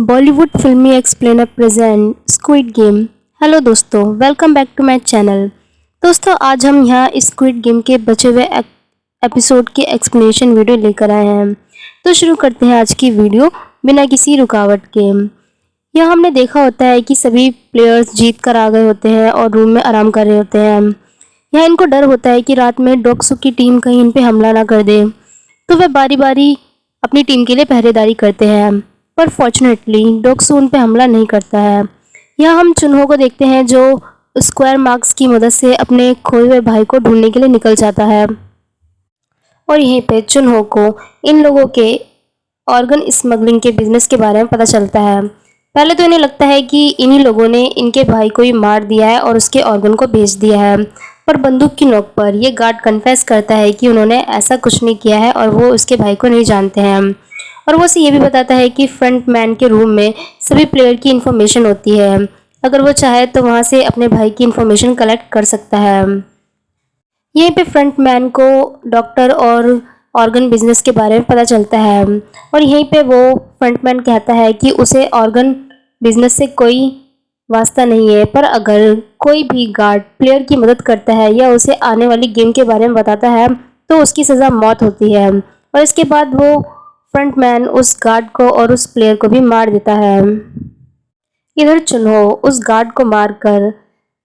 Bollywood filmy explainer present squid game. Hello दोस्तों, welcome back to my channel. दोस्तों, आज हम यहाँ स्क्विड गेम के बचे हुए एपिसोड की एक्सप्लेनेशन वीडियो लेकर आए हैं। तो शुरू करते हैं आज की वीडियो बिना किसी रुकावट के। यहाँ हमने देखा होता है कि सभी प्लेयर्स जीत कर आ गए होते हैं और रूम में आराम कर रहे होते हैं। यहाँ इनको डर होता है कि रात में डॉक्सू की टीम कहीं इन पे हमला ना कर दे, तो वे बारी बारी अपनी टीम के लिए पहरेदारी करते हैं। पर फॉर्चुनेटली डॉक्सू उन पे हमला नहीं करता है। यहाँ हम चुन्हो को देखते हैं जो स्क्वायर मार्क्स की मदद से अपने खोए हुए भाई को ढूंढने के लिए निकल जाता है। और यहीं पे चुन्हो को इन लोगों के ऑर्गन स्मगलिंग के बिजनेस के बारे में पता चलता है। पहले तो इन्हें लगता है कि इन्हीं लोगों ने इनके भाई को ही मार दिया है और उसके ऑर्गन को बेच दिया है, पर बंदूक की नोक पर ये गार्ड कन्फेस करता है कि उन्होंने ऐसा कुछ नहीं किया है और वो उसके भाई को नहीं जानते हैं। और वो उसे ये भी बताता है कि फ्रंट मैन के रूम में सभी प्लेयर की इन्फॉर्मेशन होती है, अगर वो चाहे तो वहाँ से अपने भाई की इन्फॉर्मेशन कलेक्ट कर सकता है। यहीं पे फ्रंट मैन को डॉक्टर और ऑर्गन बिजनेस के बारे में पता चलता है और यहीं पे वो फ्रंट मैन कहता है कि उसे ऑर्गन बिजनेस से कोई वास्ता नहीं है, पर अगर कोई भी गार्ड प्लेयर की मदद करता है या उसे आने वाली गेम के बारे में बताता है तो उसकी सज़ा मौत होती है। और इसके बाद वो फ्रंट मैन उस गार्ड को और उस प्लेयर को भी मार देता है। इधर चुन्हो उस गार्ड को मारकर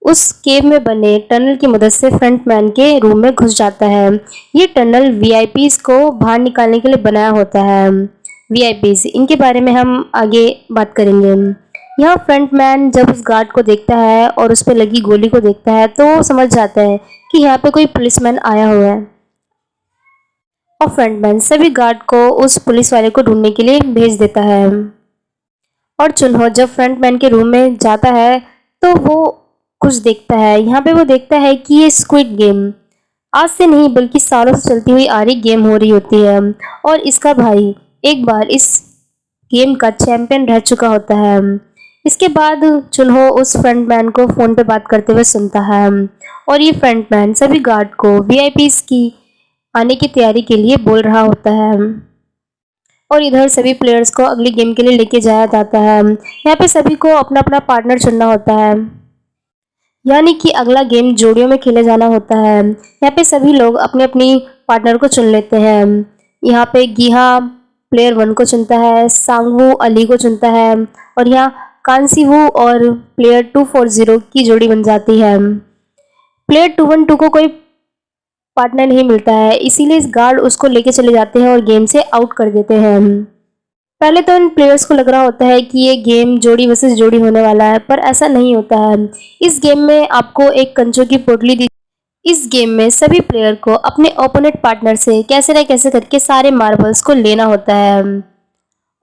उस केव में बने टनल की मदद से फ्रंट मैन के रूम में घुस जाता है। ये टनल वीआईपीज को बाहर निकालने के लिए बनाया होता है। वीआईपीज इनके बारे में हम आगे बात करेंगे। यहाँ फ्रंट मैन जब उस गार्ड को देखता है और उस पर लगी गोली को देखता है तो वो समझ जाता है कि यहाँ पे कोई पुलिसमैन आया हुआ है और फ्रंटमैन सभी गार्ड को उस पुलिस वाले को ढूंढने के लिए भेज देता है। और चुन्हो जब फ्रंटमैन के रूम में जाता है तो वो कुछ देखता है। यहाँ पे वो देखता है कि ये स्क्विड गेम आज से नहीं बल्कि सालों से चलती हुई आ रही गेम हो रही होती है और इसका भाई एक बार इस गेम का चैंपियन रह चुका होता है। इसके बाद चुन्हो उस फ्रंटमैन को फ़ोन पे बात करते हुए सुनता है और ये फ्रंटमैन सभी गार्ड को वीआईपीज की आने की तैयारी के लिए बोल रहा होता है। और इधर सभी प्लेयर्स को अगली गेम के लिए लेके जाया जाता है। यहाँ पे सभी को अपना अपना पार्टनर चुनना होता है, यानी कि अगला गेम जोड़ियों में खेले जाना होता है। यहाँ पे सभी लोग अपने अपनी पार्टनर को चुन लेते हैं। यहाँ पे गीहा प्लेयर 1 को चुनता है, सांगवू अली को चुनता है और यहाँ कांसीवू और प्लेयर 240 की जोड़ी बन जाती है। प्लेयर 212 को कोई पार्टनर नहीं मिलता है, इसीलिए इस गार्ड उसको लेके चले जाते हैं और गेम से आउट कर देते हैं। पहले तो इन प्लेयर्स को लग रहा होता है कि ये गेम जोड़ी वर्सेस जोड़ी होने वाला है, पर ऐसा नहीं होता है। इस गेम में आपको एक कंचों की पोटली दी। इस गेम में सभी प्लेयर को अपने ओपोनेंट पार्टनर से कैसे न कैसे करके सारे मार्बल्स को लेना होता है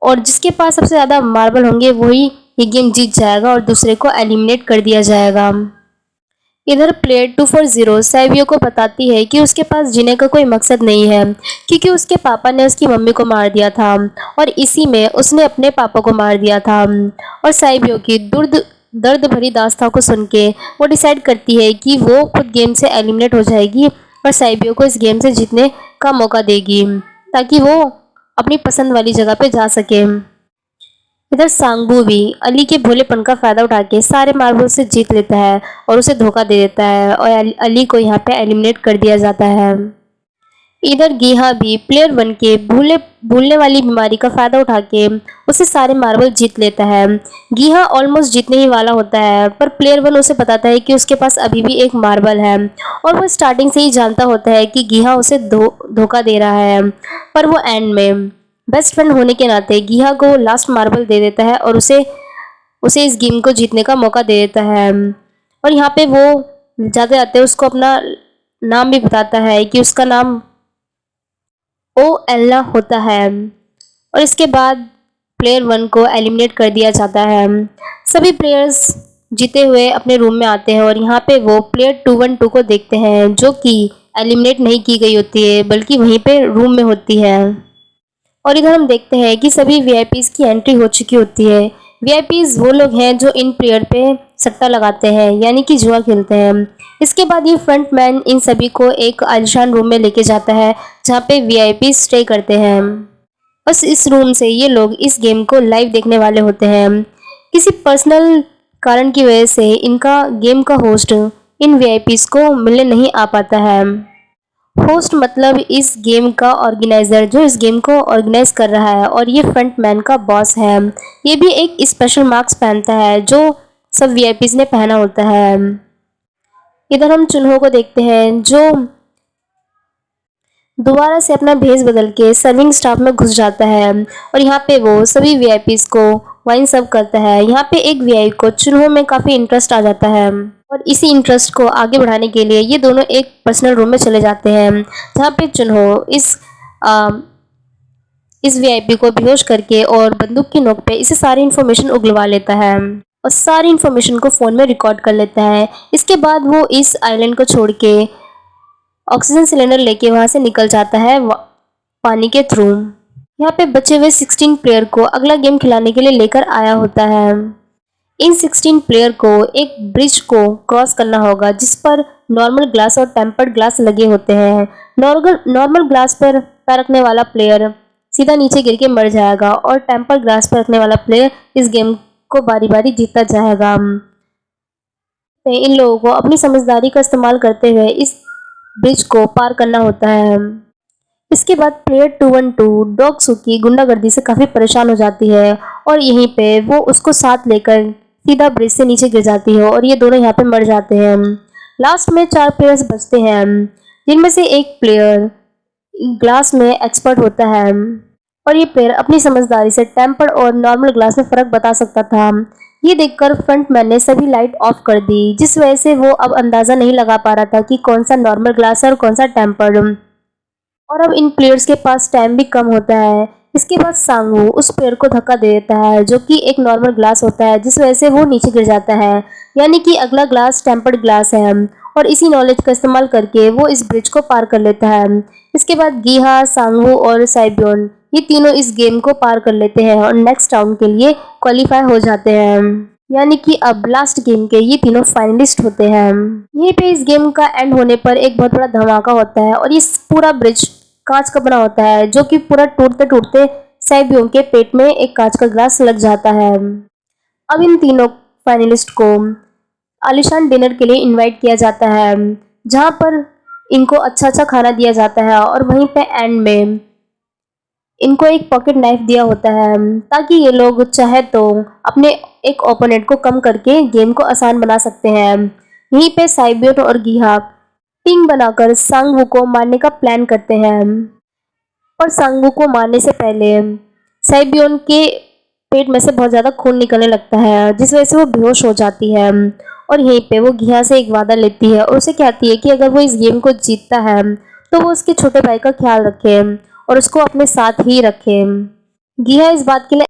और जिसके पास सबसे ज़्यादा मार्बल होंगे वही ये गेम जीत जाएगा और दूसरे को एलिमिनेट कर दिया जाएगा। इधर प्लेयर 240 सैवियो को बताती है कि उसके पास जीने का कोई मकसद नहीं है, क्योंकि उसके पापा ने उसकी मम्मी को मार दिया था और इसी में उसने अपने पापा को मार दिया था। और सैवियो की दर्द भरी दास्तां को सुन के वो डिसाइड करती है कि वो खुद गेम से एलिमिनेट हो जाएगी और सैवियो को इस गेम से जीतने का मौका देगी ताकि वो अपनी पसंद वाली जगह पे जा सके। इधर सांगबू भी अली के भोलेपन का फायदा उठा के सारे मार्बल से जीत लेता है और उसे धोखा दे देता है और अली को यहाँ पे एलिमिनेट कर दिया जाता है। इधर गीहा भी प्लेयर 1 के भूलने वाली बीमारी का फायदा उठा के उसे सारे मार्बल जीत लेता है। गीहा ऑलमोस्ट जीतने ही वाला होता है, पर प्लेयर 1 उसे बताता है कि उसके पास अभी भी एक मार्बल है और वो स्टार्टिंग से ही जानता होता है कि गीहा उसे धोखा दे रहा है, पर वो एंड में बेस्ट फ्रेंड होने के नाते गीहा को लास्ट मार्बल दे देता है और उसे इस गेम को जीतने का मौका दे देता है। और यहाँ पे वो जाते जाते उसको अपना नाम भी बताता है कि उसका नाम ओ एल्ला होता है और इसके बाद प्लेयर 1 को एलिमिनेट कर दिया जाता है। सभी प्लेयर्स जीते हुए अपने रूम में आते हैं और यहाँ पे वो प्लेयर 212 को देखते हैं जो कि एलिमिनेट नहीं की गई होती है बल्कि वहीं पे रूम में होती है। और इधर हम देखते हैं कि सभी वीआईपीज की एंट्री हो चुकी होती है। वीआईपीज वो लोग हैं जो इन प्लेयर पे सट्टा लगाते हैं, यानी कि जुआ खेलते हैं। इसके बाद ये फ्रंट मैन इन सभी को एक आलीशान रूम में लेके जाता है जहाँ पे वीआईपी स्टे करते हैं। बस इस रूम से ये लोग इस गेम को लाइव देखने वाले होते हैं। किसी पर्सनल कारण की वजह से इनका गेम का होस्ट इन वीआईपीज को मिलने नहीं आ पाता है। होस्ट मतलब इस गेम का ऑर्गेनाइजर, जो इस गेम को ऑर्गेनाइज कर रहा है, और ये फ्रंटमैन का बॉस है। ये भी एक स्पेशल मार्क्स पहनता है जो सब वीआईपीज ने पहना होता है। इधर हम चुन्हो को देखते हैं जो दोबारा से अपना भेष बदल के सर्विंग स्टाफ में घुस जाता है और यहाँ पे वो सभी वीआईपीज को वाइन सर्व करता है। यहाँ पे एक वीआईपी को चुन्हो में काफ़ी इंटरेस्ट आ जाता है और इसी इंटरेस्ट को आगे बढ़ाने के लिए ये दोनों एक पर्सनल रूम में चले जाते हैं, जहाँ पे चुन्हो इस वीआईपी को बेहोश करके और बंदूक की नोक पे इसे सारी इन्फॉर्मेशन उगलवा लेता है और सारी इन्फॉर्मेशन को फ़ोन में रिकॉर्ड कर लेता है। इसके बाद वो इस आइलैंड को छोड़ के ऑक्सीजन सिलेंडर लेके वहाँ से निकल जाता है पानी के थ्रू। यहाँ पे बचे हुए 16 प्लेयर को अगला गेम खिलाने के लिए लेकर आया होता है। इन 16 प्लेयर को एक ब्रिज को क्रॉस करना होगा जिस पर नॉर्मल ग्लास और टेम्पर्ड ग्लास लगे होते हैं। नॉर्मल ग्लास पर पैर रखने वाला प्लेयर सीधा नीचे गिर के मर जाएगा और टेम्पर्ड ग्लास पर रखने वाला प्लेयर इस गेम को बारी बारी जीतता जाएगा। इन लोगों को अपनी समझदारी का इस्तेमाल करते हुए इस ब्रिज को पार करना होता है। इसके बाद प्लेयर 212 डॉग सुकी गुंडागर्दी से काफ़ी परेशान हो जाती है और यहीं पे वो उसको साथ लेकर सीधा ब्रिज से नीचे गिर जाती है और ये दोनों यहाँ पे मर जाते हैं। लास्ट में 4 प्लेयर्स बचते हैं जिनमें से एक प्लेयर ग्लास में एक्सपर्ट होता है और ये प्लेयर अपनी समझदारी से टेम्पर्ड और नॉर्मल ग्लास में फ़र्क बता सकता था। ये देखकर फ्रंटमैन ने सभी लाइट ऑफ कर दी, जिस वजह से वो अब अंदाज़ा नहीं लगा पा रहा था कि कौन सा नॉर्मल ग्लास है और कौन सा टेम्पर्ड। और अब इन प्लेयर्स के पास टाइम भी कम होता है। इसके बाद सांगू उस प्लेयर को धक्का दे देता है जो कि एक नॉर्मल ग्लास होता है, जिस वजह से वो नीचे गिर जाता है, यानी कि अगला ग्लास टेम्पर्ड ग्लास है। और इसी नॉलेज का इस्तेमाल करके वो इस ब्रिज को पार कर लेता है। इसके बाद गीहा, सांगू और साइबियोन ये तीनों इस गेम को पार कर लेते हैं और नेक्स्ट राउंड के लिए क्वालिफाई हो जाते हैं, यानी कि अब लास्ट गेम के ये तीनों फाइनलिस्ट होते हैं। यहीं पे इस गेम का एंड होने पर एक बहुत बड़ा धमाका होता है और ये पूरा ब्रिज कांच का बना होता है जो कि पूरा टूटते टूटते साइबियों के पेट में एक कांच का ग्लास लग जाता है। अब इन तीनों फाइनलिस्ट को आलिशान डिनर के लिए इनवाइट किया जाता है, जहाँ पर इनको अच्छा अच्छा खाना दिया जाता है और वहीं पे एंड में इनको एक पॉकेट नाइफ दिया होता है ताकि ये लोग चाहे तो अपने एक ओपोनेंट को कम करके गेम को आसान बना सकते हैं। यहीं पे साइबियोन और गीहा टीम बनाकर सांगवू को मारने का प्लान करते हैं और सांगवू को मारने से पहले साइबियोन के पेट में से बहुत ज़्यादा खून निकलने लगता है, जिस वजह से वो बेहोश हो जाती है। और यहीं पे वो गीहा से एक वादा लेती है और उसे कहती है कि अगर वो इस गेम को जीतता है तो वो उसके छोटे भाई का ख्याल रखे और उसको अपने साथ ही रखे। गीहा इस बात के लिए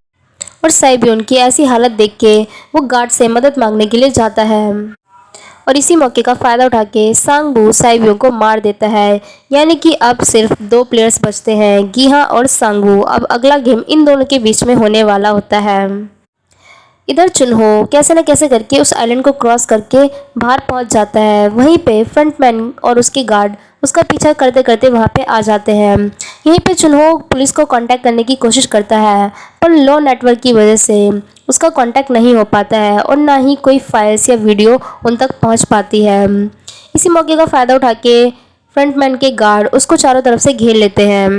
और साइबियोन की ऐसी हालत देख के वो गार्ड से मदद मांगने के लिए जाता है और इसी मौके का फ़ायदा उठा के सांगवू साइबियों को मार देता है, यानी कि अब सिर्फ 2 प्लेयर्स बचते हैं, गीहा और सांगवू। अब अगला गेम इन दोनों के बीच में होने वाला होता है। इधर चुन्हो कैसे न कैसे करके उस आइलैंड को क्रॉस करके बाहर पहुंच जाता है। वहीं पे फ्रंटमैन और उसके गार्ड उसका पीछा करते करते वहां पे आ जाते हैं। यहीं पे चुन्हो पुलिस को कांटेक्ट करने की कोशिश करता है पर लो नेटवर्क की वजह से उसका कांटेक्ट नहीं हो पाता है और ना ही कोई फाइल्स या वीडियो उन तक पहुंच पाती है। इसी मौके का फ़ायदा उठा के फ्रंटमैन के गार्ड उसको चारों तरफ से घेर लेते हैं।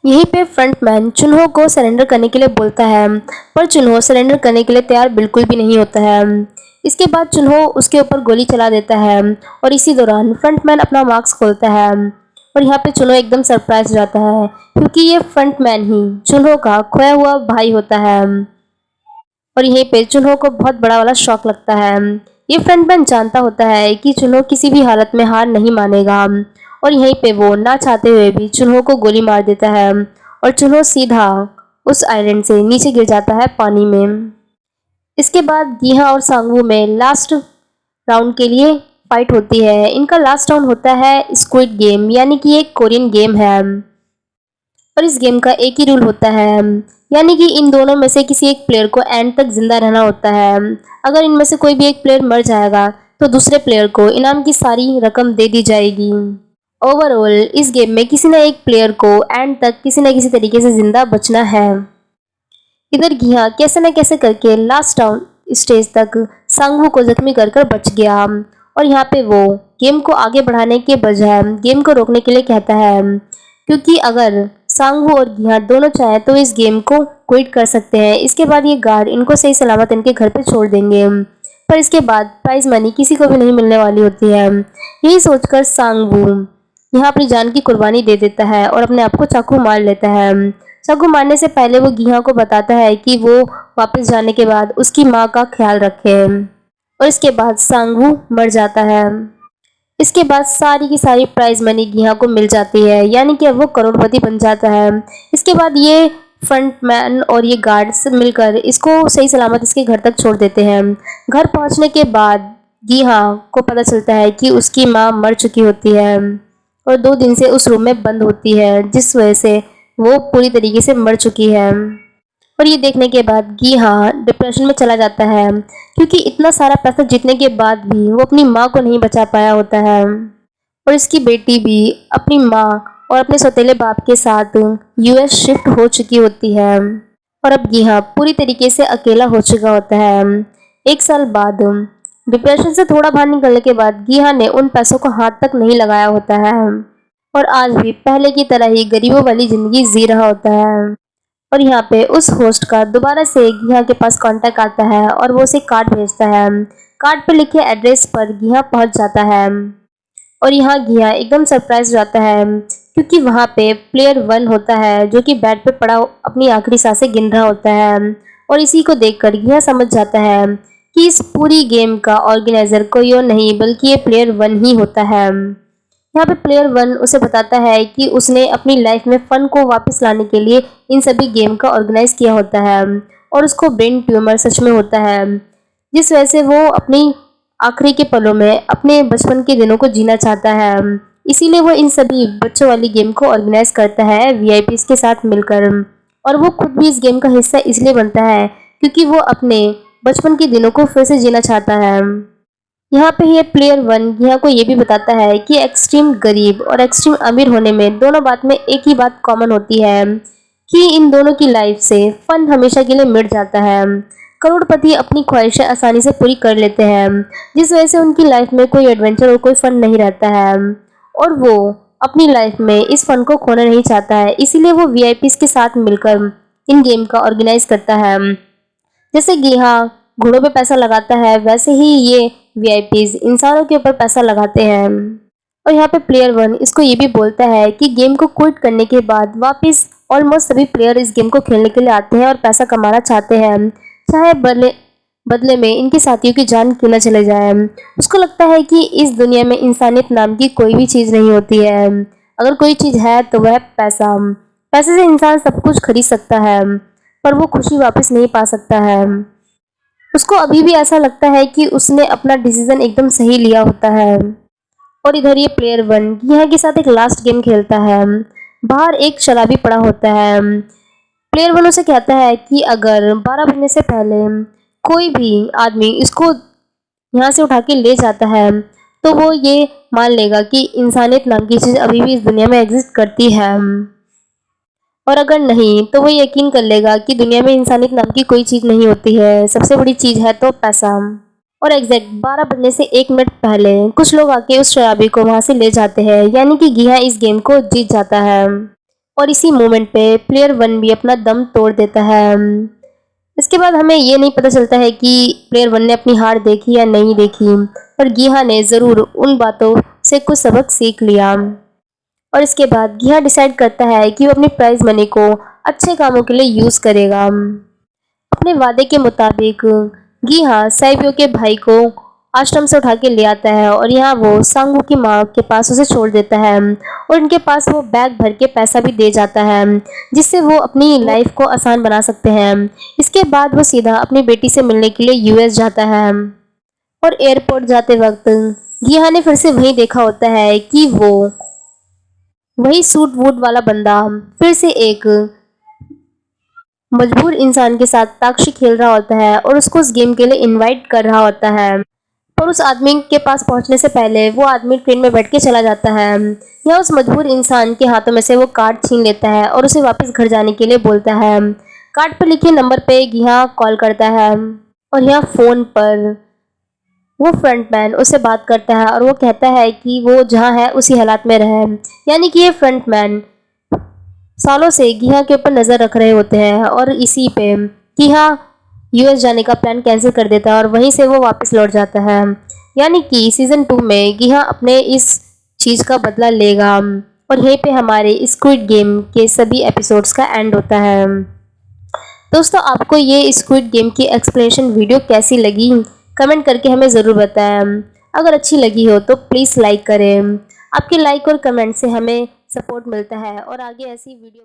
यहीं पे फ्रंटमैन चुन्हो को सरेंडर करने के लिए बोलता है पर चुन्हो सरेंडर करने के लिए तैयार बिल्कुल भी नहीं होता है। इसके बाद चुन्हो उसके ऊपर गोली चला देता है और इसी दौरान फ्रंटमैन अपना मास्क खोलता है और यहाँ पे चुन्हो एकदम सरप्राइज हो जाता है क्योंकि ये फ्रंटमैन ही चुन्हो का खोया हुआ भाई होता है और यहीं पे चुन्हो को बहुत बड़ा वाला शॉक लगता है। ये फ्रंटमैन जानता होता है कि चुन्हो किसी भी हालत में हार नहीं मानेगा और यहीं पे वो ना चाहते हुए भी चुन्हो को गोली मार देता है और चुन्हो सीधा उस आइलैंड से नीचे गिर जाता है पानी में। इसके बाद गीहा और सांगवू में लास्ट राउंड के लिए फाइट होती है। इनका लास्ट राउंड होता है स्क्विड गेम, यानी कि एक कोरियन गेम है और इस गेम का एक ही रूल होता है, यानी कि इन दोनों में से किसी एक प्लेयर को एंड तक जिंदा रहना होता है। अगर इनमें से कोई भी एक प्लेयर मर जाएगा तो दूसरे प्लेयर को इनाम की सारी रकम दे दी जाएगी। ओवरऑल इस गेम में किसी न एक प्लेयर को एंड तक किसी न किसी तरीके से जिंदा बचना है। इधर घिया कैसे न कैसे करके लास्ट डाउन स्टेज तक सांगवू को जख्मी कर कर बच गया और यहाँ पे वो गेम को आगे बढ़ाने के बजाय गेम को रोकने के लिए कहता है, क्योंकि अगर सांगवू और घिया दोनों चाहे तो इस गेम को क्विट कर सकते हैं। इसके बाद ये गार्ड इनको सही सलामत इनके घर पे छोड़ देंगे, पर इसके बाद प्राइज मनी किसी को भी नहीं मिलने वाली होती है। यही सोचकर सांगवू यहाँ अपनी जान की कुर्बानी दे देता है और अपने आप को चाकू मार लेता है। चाकू मारने से पहले वो घिया को बताता है कि वो वापस जाने के बाद उसकी माँ का ख्याल रखे और इसके बाद सांगवू मर जाता है। इसके बाद सारी की सारी प्राइज मनी घिया को मिल जाती है, यानी कि अब वो करोड़पति बन जाता है। इसके बाद ये फ्रंटमैन और ये गार्ड्स मिलकर इसको सही सलामत इसके घर तक छोड़ देते हैं। घर पहुंचने के बाद घिया को पता चलता है कि उसकी माँ मर चुकी होती है और 2 दिन से उस रूम में बंद होती है, जिस वजह से वो पूरी तरीके से मर चुकी है। और ये देखने के बाद घिया डिप्रेशन में चला जाता है, क्योंकि इतना सारा पैसा जीतने के बाद भी वो अपनी माँ को नहीं बचा पाया होता है और इसकी बेटी भी अपनी माँ और अपने सौतेले बाप के साथ यूएस शिफ्ट हो चुकी होती है और अब घिया पूरी तरीके से अकेला हो चुका होता है। 1 साल बाद डिप्रेशन से थोड़ा बाहर निकलने के बाद घिया ने उन पैसों को हाथ तक नहीं लगाया होता है और आज भी पहले की तरह ही गरीबों वाली जिंदगी जी रहा होता है। और यहाँ पे उस होस्ट का दोबारा से घिया के पास कांटेक्ट आता है और वो उसे कार्ड भेजता है। कार्ड पे लिखे एड्रेस पर घिया पहुंच जाता है और यहाँ घिया एकदम सरप्राइज हो जाता है, क्योंकि वहाँ पे प्लेयर 1 होता है जो कि बेड पे पड़ा अपनी आखिरी सांसें गिन रहा होता है। और इसी को देखकर घिया समझ जाता है कि इस पूरी गेम का ऑर्गेनाइजर कोई और नहीं बल्कि ये प्लेयर 1 ही होता है। यहाँ पे प्लेयर 1 उसे बताता है कि उसने अपनी लाइफ में फन को वापस लाने के लिए इन सभी गेम का ऑर्गेनाइज किया होता है और उसको ब्रेन ट्यूमर सच में होता है, जिस वजह से वो अपनी आखिरी के पलों में अपने बचपन के दिनों को जीना चाहता है। इसीलिए वो इन सभी बच्चों वाली गेम को ऑर्गेनाइज करता है वीआईपीज के साथ मिलकर और वो खुद भी इस गेम का हिस्सा इसलिए बनता है क्योंकि वो अपने बचपन के दिनों को फिर से जीना चाहता है। यहाँ पे ये प्लेयर 1 घिया को ये भी बताता है कि एक्सट्रीम गरीब और एक्सट्रीम अमीर होने में दोनों बात में एक ही बात कॉमन होती है कि इन दोनों की लाइफ से फन हमेशा के लिए मिट जाता है। करोड़पति अपनी ख्वाहिशें आसानी से पूरी कर लेते हैं, जिस वजह से उनकी लाइफ में कोई एडवेंचर और कोई फन नहीं रहता है और वो अपनी लाइफ में इस फन को खोना नहीं चाहता है। इसीलिए वो वीआईपीज के साथ मिलकर इन गेम का ऑर्गेनाइज करता है। जैसे घिया घोड़ों पे पैसा लगाता है, वैसे ही ये वीआईपीज इंसानों के ऊपर पैसा लगाते हैं। और यहाँ पे प्लेयर 1 इसको ये भी बोलता है कि गेम को क्विट करने के बाद वापस ऑलमोस्ट सभी प्लेयर इस गेम को खेलने के लिए आते हैं और पैसा कमाना चाहते हैं, चाहे बदले में इनके साथियों की जान क्यों न चले जाए। उसको लगता है कि इस दुनिया में इंसानियत नाम की कोई भी चीज़ नहीं होती है। अगर कोई चीज़ है तो वह पैसा। पैसे से इंसान सब कुछ खरीद सकता है, पर वो खुशी वापस नहीं पा सकता है। उसको अभी भी ऐसा लगता है कि उसने अपना डिसीजन एकदम सही लिया होता है। और इधर ये प्लेयर 1 घिया के साथ एक लास्ट गेम खेलता है। बाहर एक शराबी पड़ा होता है। प्लेयर 1 उसे कहता है कि अगर 12 बजने से पहले कोई भी आदमी इसको यहाँ से उठा के ले जाता है तो वो ये मान लेगा कि इंसानियत नाम की चीज़ अभी भी इस दुनिया में एग्जिस्ट करती है, और अगर नहीं तो वो यकीन कर लेगा कि दुनिया में इंसानियत नाम की कोई चीज़ नहीं होती है। सबसे बड़ी चीज़ है तो पैसा। और एग्जैक्ट 12 बजने से 1 मिनट पहले कुछ लोग आके उस शराबी को वहाँ से ले जाते हैं, यानी कि घिया इस गेम को जीत जाता है। और इसी मोमेंट पे प्लेयर 1 भी अपना दम तोड़ देता है। इसके बाद हमें ये नहीं पता चलता है कि प्लेयर 1 ने अपनी हार देखी या नहीं देखी, पर घिया ने ज़रूर उन बातों से कुछ सबक सीख लिया। और इसके बाद घिया डिसाइड करता है कि वो अपनी प्राइज मनी को अच्छे कामों के लिए यूज़ करेगा। अपने वादे के मुताबिक घिया साइबियो के भाई को आश्रम से उठा के ले आता है और यहाँ वो सांगू की माँ के पास उसे छोड़ देता है और इनके पास वो बैग भर के पैसा भी दे जाता है, जिससे वो अपनी लाइफ को आसान बना सकते हैं। इसके बाद वो सीधा अपनी बेटी से मिलने के लिए यूएस जाता है और एयरपोर्ट जाते वक्त घिया ने फिर से वही देखा होता है कि वो वही सूट वूट वाला बंदा फिर से एक मजबूर इंसान के साथ ताशी खेल रहा होता है और उसको उस गेम के लिए इनवाइट कर रहा होता है। पर उस आदमी के पास पहुंचने से पहले वो आदमी ट्रेन में बैठ के चला जाता है। यहाँ उस मजबूर इंसान के हाथों में से वो कार्ड छीन लेता है और उसे वापस घर जाने के लिए बोलता है। कार्ड पर लिखे नंबर पे यहाँ कॉल करता है और यहाँ फ़ोन पर वो फ्रंटमैन उससे बात करता है और वो कहता है कि वो जहाँ है उसी हालात में रहे। यानी कि ये फ्रंटमैन सालों से गिहा के ऊपर नज़र रख रहे होते हैं और इसी पे गिहा यूएस जाने का प्लान कैंसिल कर देता है और वहीं से वो वापस लौट जाता है। यानी कि सीज़न 2 में गिहा अपने इस चीज़ का बदला लेगा और यहीं पे हमारे स्क्विड गेम के सभी एपिसोड्स का एंड होता है। दोस्तों, आपको ये स्क्विड गेम की एक्सप्लेनेशन वीडियो कैसी लगी कमेंट करके हमें ज़रूर बताएं। अगर अच्छी लगी हो तो प्लीज़ लाइक करें। आपके लाइक और कमेंट से हमें सपोर्ट मिलता है और आगे ऐसी वीडियो